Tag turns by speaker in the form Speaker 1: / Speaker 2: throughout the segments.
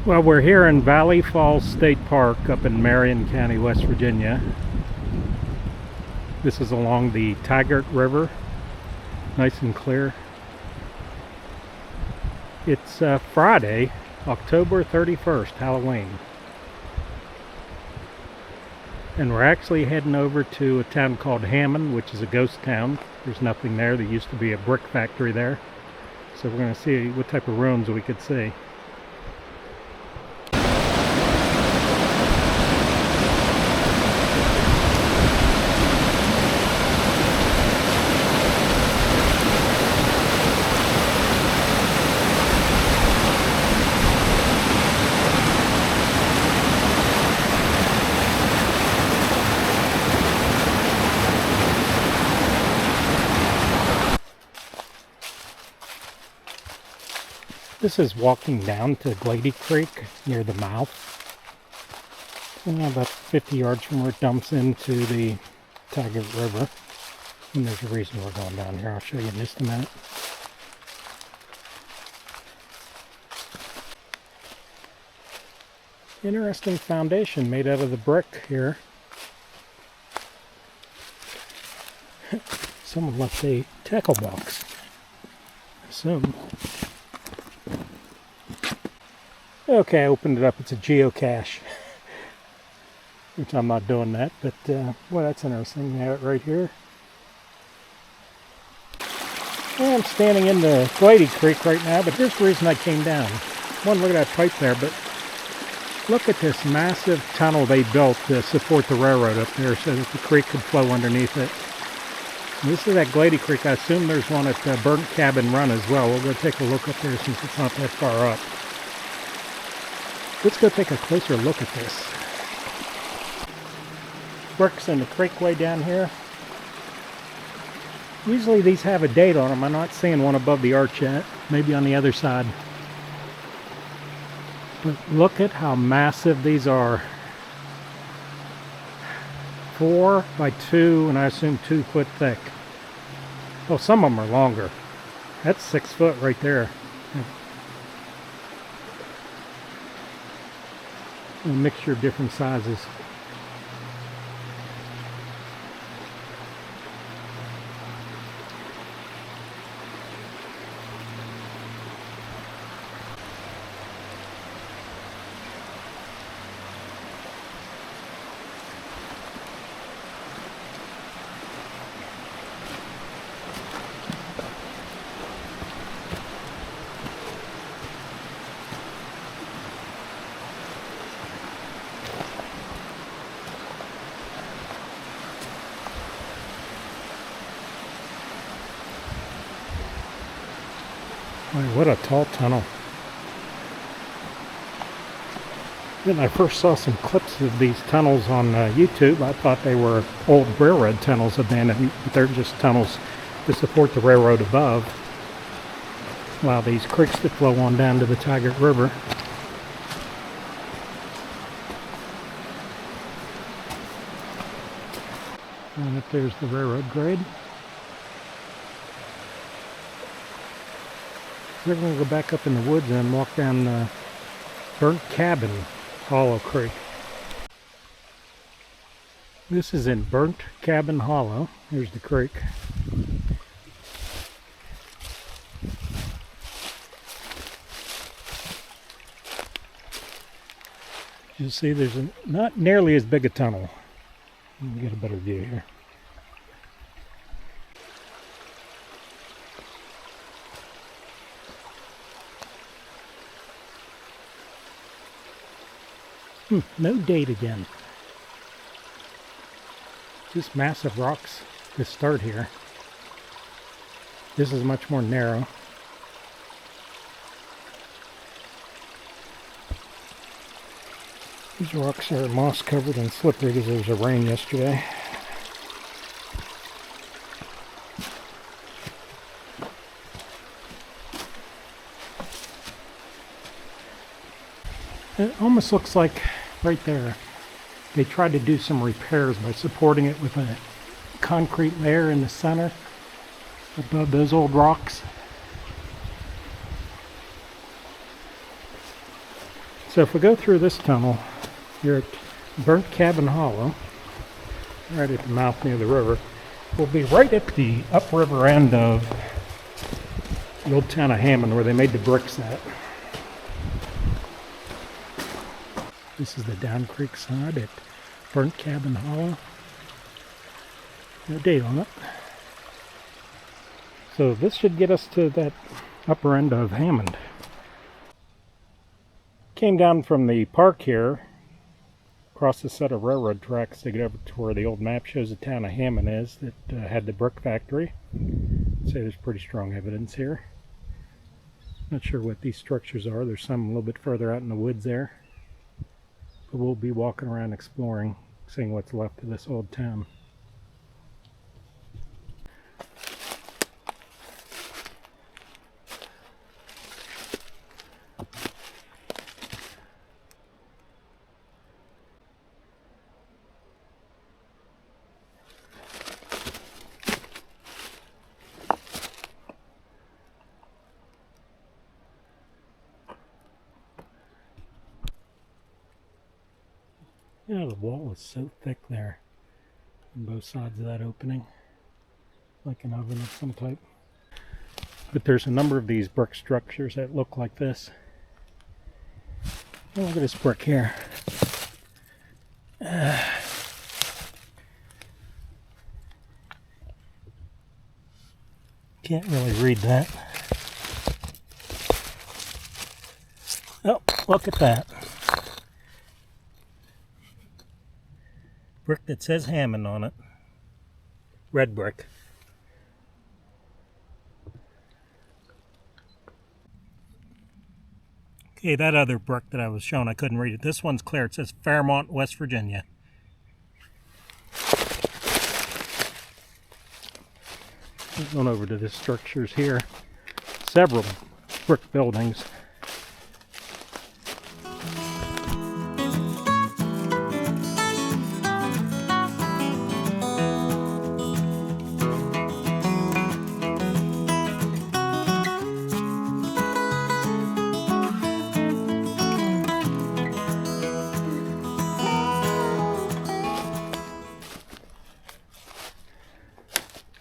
Speaker 1: Well, we're here in Valley Falls State Park up in Marion County, West Virginia. This is along the Tygart River, nice and clear. It's Friday, October 31st, Halloween. And we're actually heading over to a town called Hammond, which is a ghost town. There's nothing there. There used to be a brick factory there. So we're going to see what type of rooms we could see. This is walking down to Glady Creek near the mouth. About 50 yards from where it dumps into the Tygart River. And there's a reason we're going down here. I'll show you in just a minute. Interesting foundation made out of the brick here. Someone left a tackle box, I assume. Okay, I opened it up. It's a geocache. Which I'm not doing that, but well, that's interesting. You have it right here. Well, I'm standing in the Glady Creek right now, but here's the reason I came down. One, look at that pipe there, but look at this massive tunnel they built to support the railroad up there so that the creek could flow underneath it. And this is that Glady Creek. I assume there's one at Burnt Cabin Run as well. We'll go take a look up there since it's not that far up. Let's go take a closer look at this. Bricks in the creek way down here. Usually these have a date on them. I'm not seeing one above the arch yet. Maybe on the other side. But look at how massive these are. 4 by 2 and I assume 2 foot thick. Oh, some of them are longer. That's 6 foot right there. A mixture of different sizes. Boy, what a tall tunnel. When I first saw some clips of these tunnels on YouTube, I thought they were old railroad tunnels abandoned, but they're just tunnels to support the railroad above. Allow these creeks to flow on down to the Tygart River. And up there's the railroad grade. We're going to go back up in the woods and walk down Burnt Cabin Hollow Creek. This is in Burnt Cabin Hollow. Here's the creek. You see there's not nearly as big a tunnel. Let me get a better view here. No date again. Just massive rocks to start here. This is much more narrow. These rocks are moss covered and slippery because there was a rain yesterday. It almost looks like right there they tried to do some repairs by supporting it with a concrete layer in the center above those old rocks. So if we go through this tunnel, you're at Burnt Cabin Hollow, right at the mouth near the river. We'll be right at the upriver end of the old town of Hammond where they made the bricks at. This is the Down Creek side at Burnt Cabin Hollow. No date on it. So this should get us to that upper end of Hammond. Came down from the park here, across a set of railroad tracks to get over to where the old map shows the town of Hammond is that had the brick factory. I'd say there's pretty strong evidence here. Not sure what these structures are. There's some a little bit further out in the woods there. But we'll be walking around exploring, seeing what's left of this old town. Yeah, the wall is so thick there on both sides of that opening, like an oven of some type. But there's a number of these brick structures that look like this. Oh, look at this brick here. Can't really read that. Oh, look at that. Brick that says Hammond on it. Red brick. Okay, that other brick that I was showing, I couldn't read it. This one's clear. It says Fairmont, West Virginia. Going over to the structures here. Several brick buildings.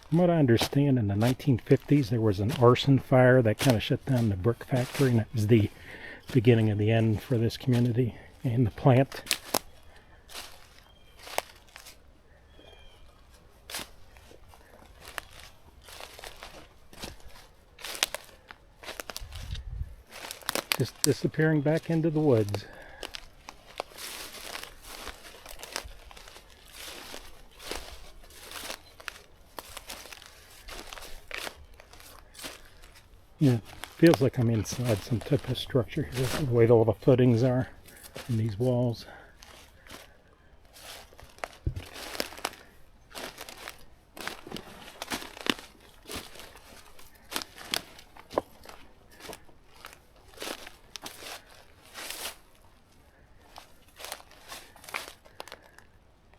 Speaker 1: From what I understand, in the 1950s there was an arson fire that kind of shut down the brick factory, and it was the beginning of the end for this community and the plant. Just disappearing back into the woods. Yeah, feels like I'm inside some type of structure here, the way all the footings are in these walls.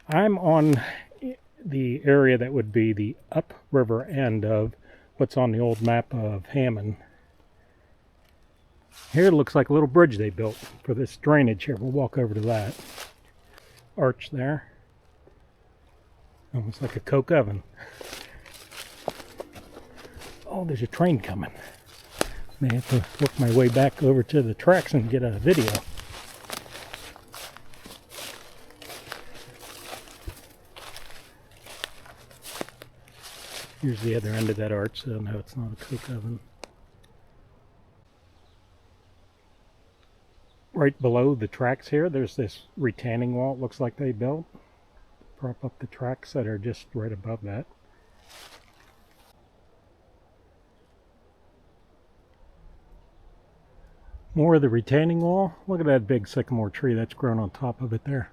Speaker 1: I'm on the area that would be the upriver end of what's on the old map of Hammond. Here it looks like a little bridge they built for this drainage here. We'll walk over to that. Arch there. Almost like a coke oven. Oh, there's a train coming. May have to work my way back over to the tracks and get a video. Here's the other end of that arch, so no, it's not a coke oven. Right below the tracks here, there's this retaining wall it looks like they built. Prop up the tracks that are just right above that. More of the retaining wall. Look at that big sycamore tree that's grown on top of it there.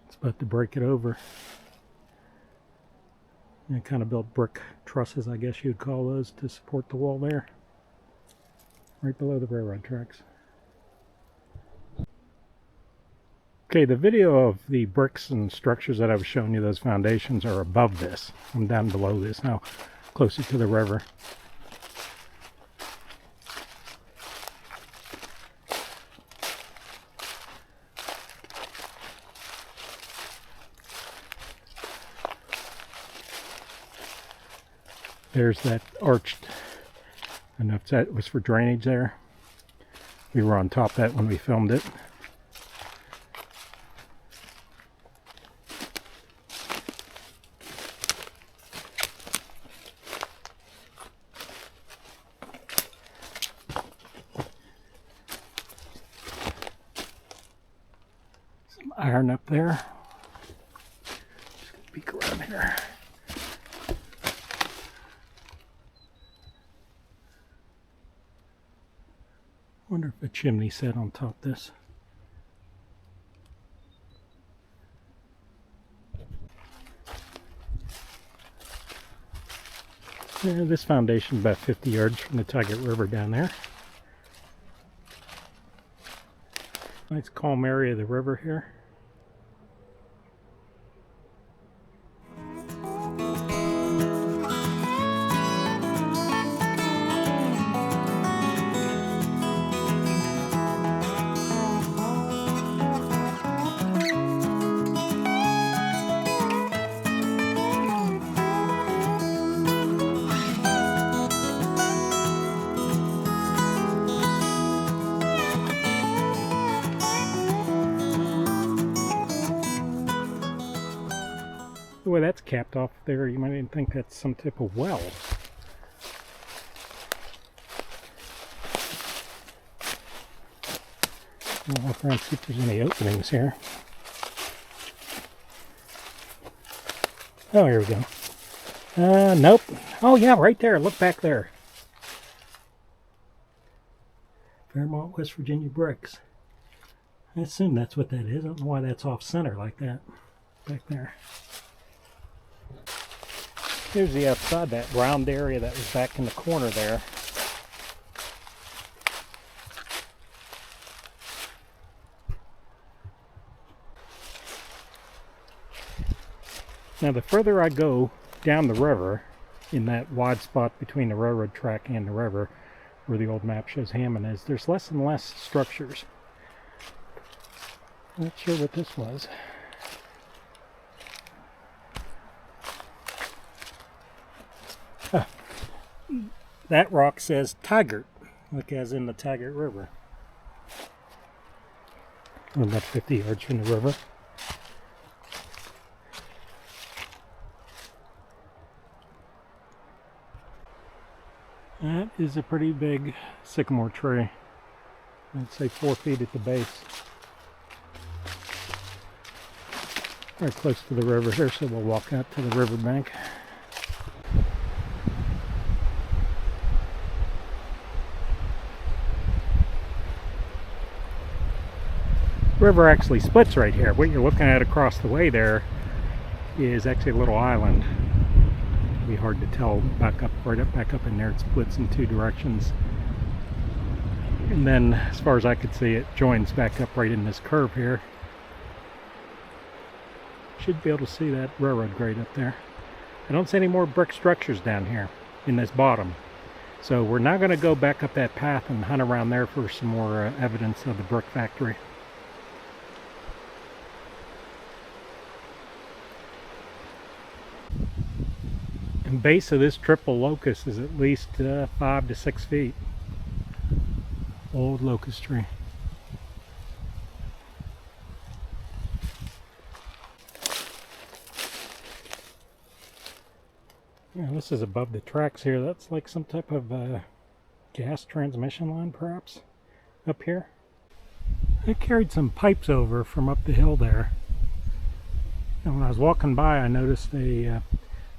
Speaker 1: It's about to break it over. And kind of built brick trusses, I guess you'd call those, to support the wall there. Right below the railroad tracks. Okay, the video of the bricks and structures that I was showing you, those foundations, are above this. I'm down below this now, closer to the river. There's that arched, I don't know if that was for drainage there. We were on top of that when we filmed it. Some iron up there. Just gonna peek around here. Wonder if a chimney set on top of this. Yeah, this foundation is about 50 yards from the Tygart River down there. Nice calm area of the river here. The way that's capped off there, you might even think that's some type of well. I'll walk around and see if there's any openings here. Oh, here we go. Nope. Oh yeah, right there. Look back there. Fairmont, West Virginia bricks. I assume that's what that is. I don't know why that's off center like that. Back there. Here's the outside, that round area that was back in the corner there. Now the further I go down the river, in that wide spot between the railroad track and the river, where the old map shows Hammond is, there's less and less structures. Not sure what this was. That rock says Tygart, like as in the Tygart River. We're about 50 yards from the river. That is a pretty big sycamore tree. I'd say 4 feet at the base. Very close to the river here, so we'll walk out to the riverbank. River actually splits right here. What you're looking at across the way there is actually a little island. It'd be hard to tell back up in there. It splits in 2 directions. And then, as far as I could see, it joins back up right in this curve here. Should be able to see that railroad grade up there. I don't see any more brick structures down here in this bottom. So we're now going to go back up that path and hunt around there for some more evidence of the brick factory. The base of this triple locust is at least 5 to 6 feet. Old locust tree. Yeah, this is above the tracks here. That's like some type of gas transmission line, perhaps, up here. I carried some pipes over from up the hill there. And when I was walking by, I noticed they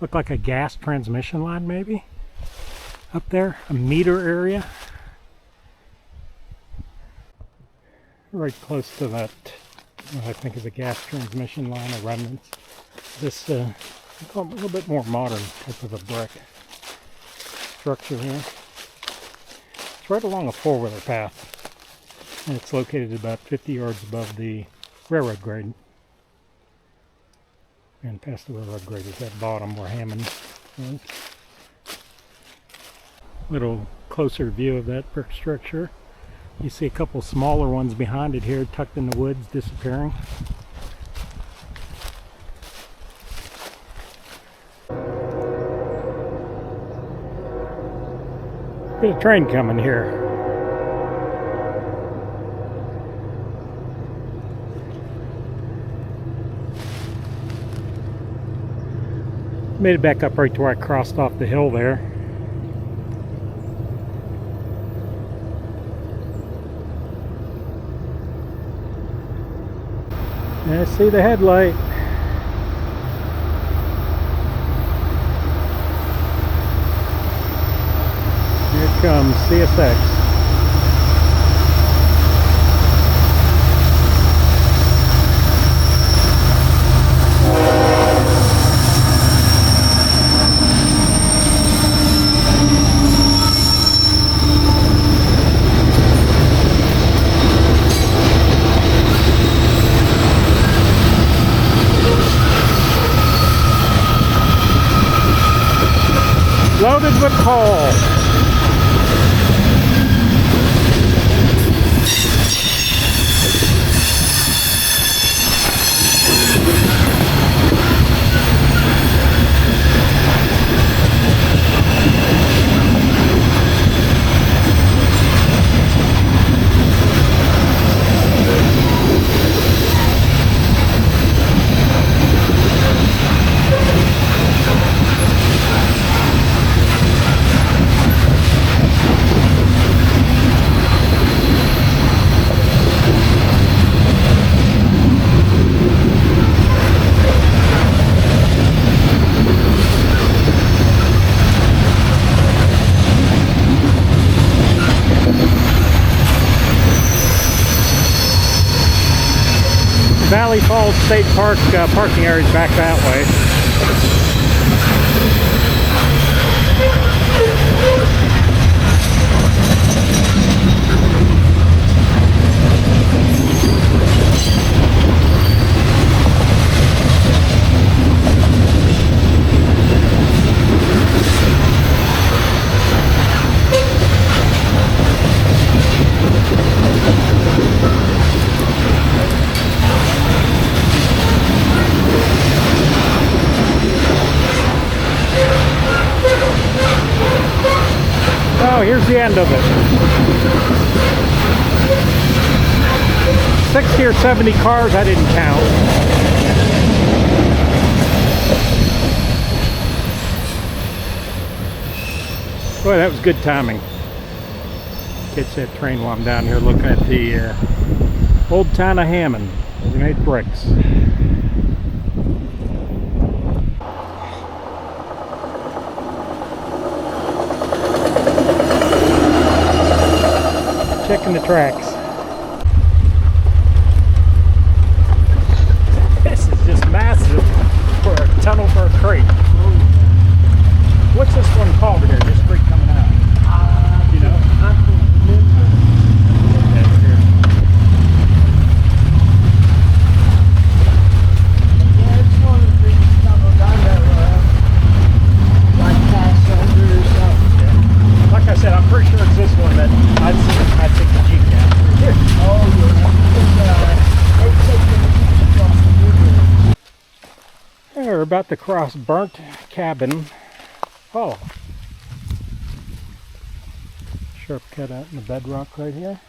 Speaker 1: looked like a gas transmission line, maybe, up there, a meter area. Right close to that, what I think is a gas transmission line or remnants. This a little bit more modern type of a brick structure here. It's right along a 4-wheeler path, and it's located about 50 yards above the railroad grade. And past the railroad grade is that bottom where Hammond is. Little closer view of that brick structure. You see a couple smaller ones behind it here, tucked in the woods, disappearing. Got a train coming here. Made it back up right to where I crossed off the hill there. And I see the headlight. Here comes CSX. Loaded with coal. Valley Falls State Park parking area is back that way. Oh, here's the end of it. 60 or 70 cars, I didn't count. Boy, that was good timing. Catch that train while I'm down here looking at the old town of Hammond, where they made bricks. Checking the tracks. This is just massive for a tunnel for a creek. What's this one called here? This creek coming out? You know? I can't remember. Yeah, it's one of the biggest tunnels I've ever like passed under or something. Yeah. Like I said, I'm pretty sure it's this one that I'd take the Jeep down through here. Oh, yeah. We're about to cross Burnt Cabin. Oh. Sharp cut out in the bedrock right here.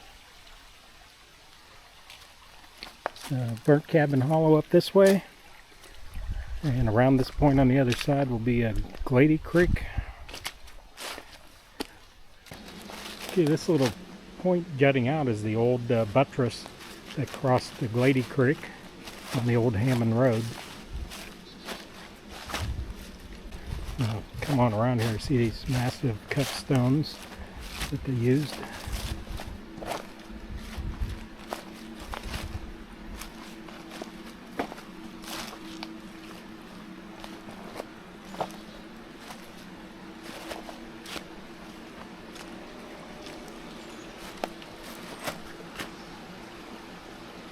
Speaker 1: Burnt Cabin Hollow up this way. And around this point on the other side will be a Glady Creek. Okay, this little point jutting out is the old buttress that crossed the Glady Creek on the old Hammond Road. Come on around here, see these massive cut stones that they used.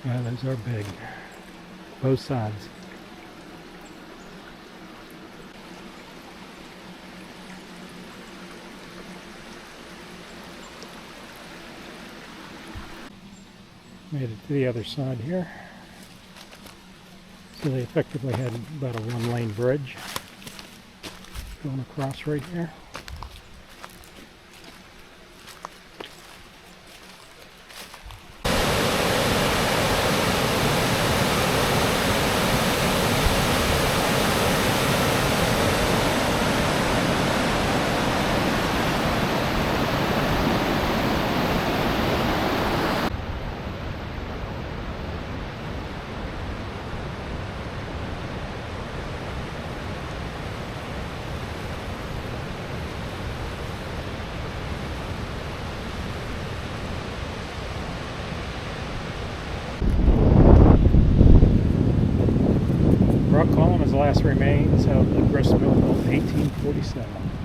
Speaker 1: Yeah, those are big. Both sides. Made it to the other side here. So they effectively had about a one-lane bridge going across right here. remains of the grist mill built in 1847.